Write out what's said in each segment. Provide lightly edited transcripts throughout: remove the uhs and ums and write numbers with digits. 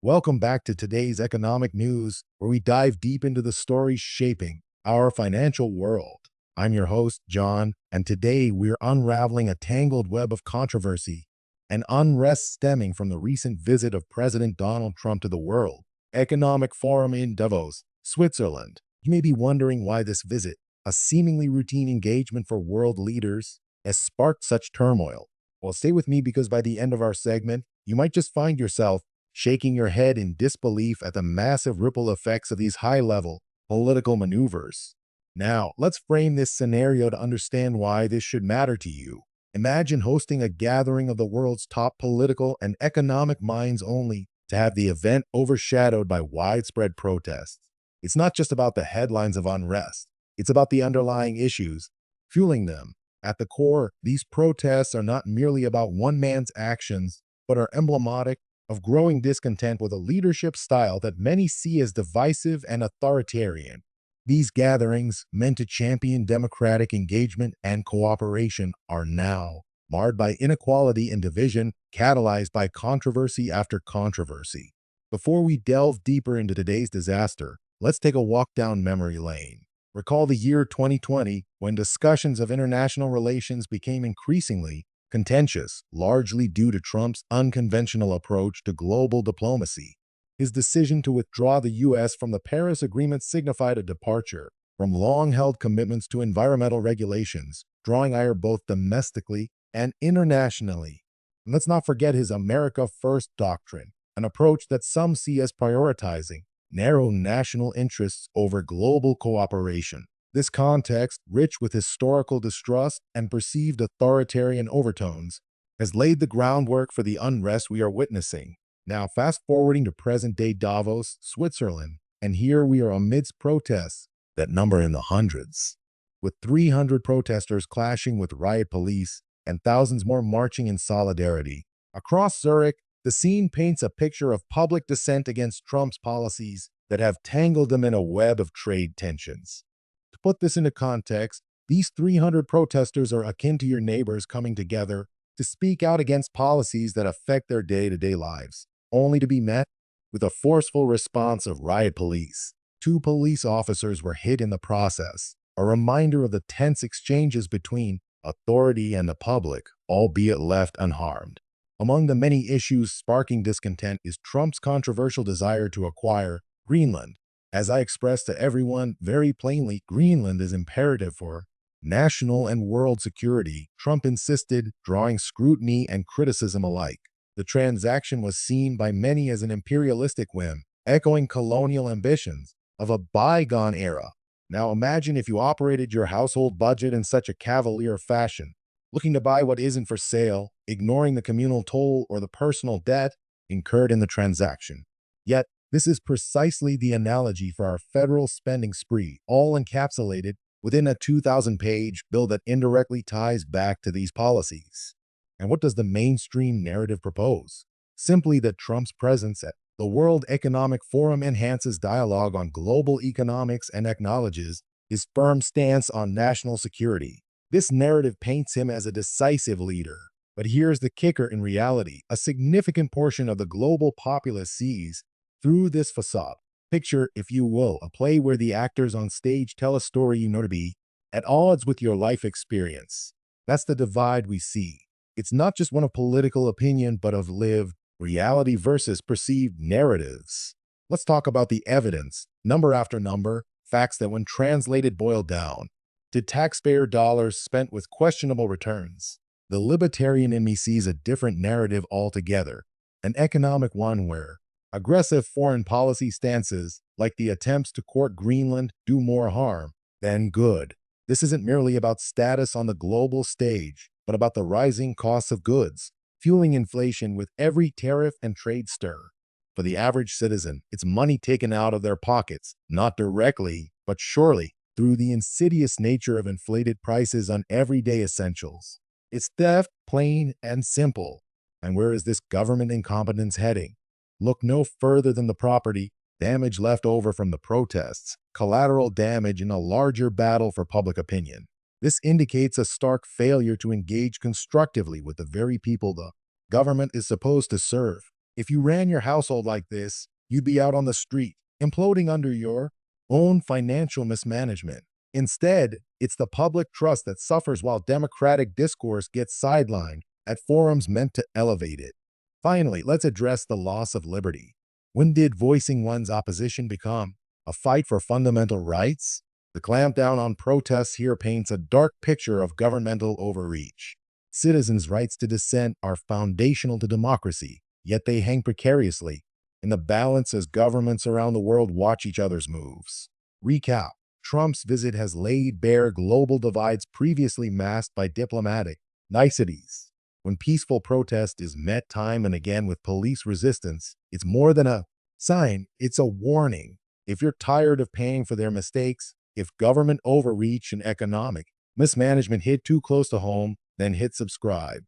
Welcome back to today's economic news, where we dive deep into the stories shaping our financial world. I'm your host, John, and today we're unraveling a tangled web of controversy and unrest stemming from the recent visit of President Donald Trump to the World Economic Forum in Davos, Switzerland. You may be wondering why this visit, a seemingly routine engagement for world leaders, has sparked such turmoil. Well, stay with me because by the end of our segment, you might just find yourself shaking your head in disbelief at the massive ripple effects of these high-level political maneuvers. Now, let's frame this scenario to understand why this should matter to you. Imagine hosting a gathering of the world's top political and economic minds only to have the event overshadowed by widespread protests. It's not just about the headlines of unrest, it's about the underlying issues fueling them. At the core, these protests are not merely about one man's actions, but are emblematic of growing discontent with a leadership style that many see as divisive and authoritarian. These gatherings, meant to champion democratic engagement and cooperation, are now marred by inequality and division, catalyzed by controversy after controversy. Before we delve deeper into today's disaster, let's take a walk down memory lane. Recall the year 2020, when discussions of international relations became increasingly contentious, largely due to Trump's unconventional approach to global diplomacy. His decision to withdraw the U.S. from the Paris Agreement signified a departure from long-held commitments to environmental regulations, drawing ire both domestically and internationally. And let's not forget his America First doctrine, an approach that some see as prioritizing narrow national interests over global cooperation. This context, rich with historical distrust and perceived authoritarian overtones, has laid the groundwork for the unrest we are witnessing. Now, fast forwarding to present-day Davos, Switzerland, and here we are amidst protests that number in the hundreds, with 300 protesters clashing with riot police and thousands more marching in solidarity. Across Zurich, the scene paints a picture of public dissent against Trump's policies that have tangled them in a web of trade tensions. To put this into context, these 300 protesters are akin to your neighbors coming together to speak out against policies that affect their day-to-day lives, only to be met with a forceful response of riot police. 2 police officers were hit in the process, a reminder of the tense exchanges between authority and the public, albeit left unharmed. Among the many issues sparking discontent is Trump's controversial desire to acquire Greenland. As I expressed to everyone very plainly, Greenland is imperative for national and world security, Trump insisted, drawing scrutiny and criticism alike. The transaction was seen by many as an imperialistic whim, echoing colonial ambitions of a bygone era. Now imagine if you operated your household budget in such a cavalier fashion, looking to buy what isn't for sale, ignoring the communal toll or the personal debt incurred in the transaction. Yet, this is precisely the analogy for our federal spending spree, all encapsulated within a 2,000-page bill that indirectly ties back to these policies. And what does the mainstream narrative propose? Simply that Trump's presence at the World Economic Forum enhances dialogue on global economics and acknowledges his firm stance on national security. This narrative paints him as a decisive leader. But here's the kicker: in reality, a significant portion of the global populace sees through this facade. Picture, if you will, a play where the actors on stage tell a story you know to be at odds with your life experience. That's the divide we see. It's not just one of political opinion, but of lived reality versus perceived narratives. Let's talk about the evidence, number after number, facts that when translated boil down to taxpayer dollars spent with questionable returns. The libertarian in me sees a different narrative altogether, an economic one where aggressive foreign policy stances, like the attempts to court Greenland, do more harm than good. This isn't merely about status on the global stage, but about the rising costs of goods, fueling inflation with every tariff and trade stir. For the average citizen, it's money taken out of their pockets, not directly, but surely, through the insidious nature of inflated prices on everyday essentials. It's theft, plain and simple. And where is this government incompetence heading? Look no further than the property damage left over from the protests, collateral damage in a larger battle for public opinion. This indicates a stark failure to engage constructively with the very people the government is supposed to serve. If you ran your household like this, you'd be out on the street, imploding under your own financial mismanagement. Instead, it's the public trust that suffers while democratic discourse gets sidelined at forums meant to elevate it. Finally, let's address the loss of liberty. When did voicing one's opposition become a fight for fundamental rights? The clampdown on protests here paints a dark picture of governmental overreach. Citizens' rights to dissent are foundational to democracy, yet they hang precariously in the balance as governments around the world watch each other's moves. Recap: Trump's visit has laid bare global divides previously masked by diplomatic niceties. When peaceful protest is met time and again with police resistance, it's more than a sign, it's a warning. If you're tired of paying for their mistakes, if government overreach and economic mismanagement hit too close to home, then hit subscribe.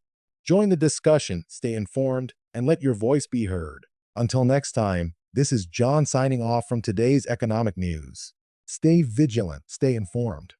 Join the discussion, stay informed, and let your voice be heard. Until next time, this is John signing off from today's economic news. Stay vigilant, stay informed.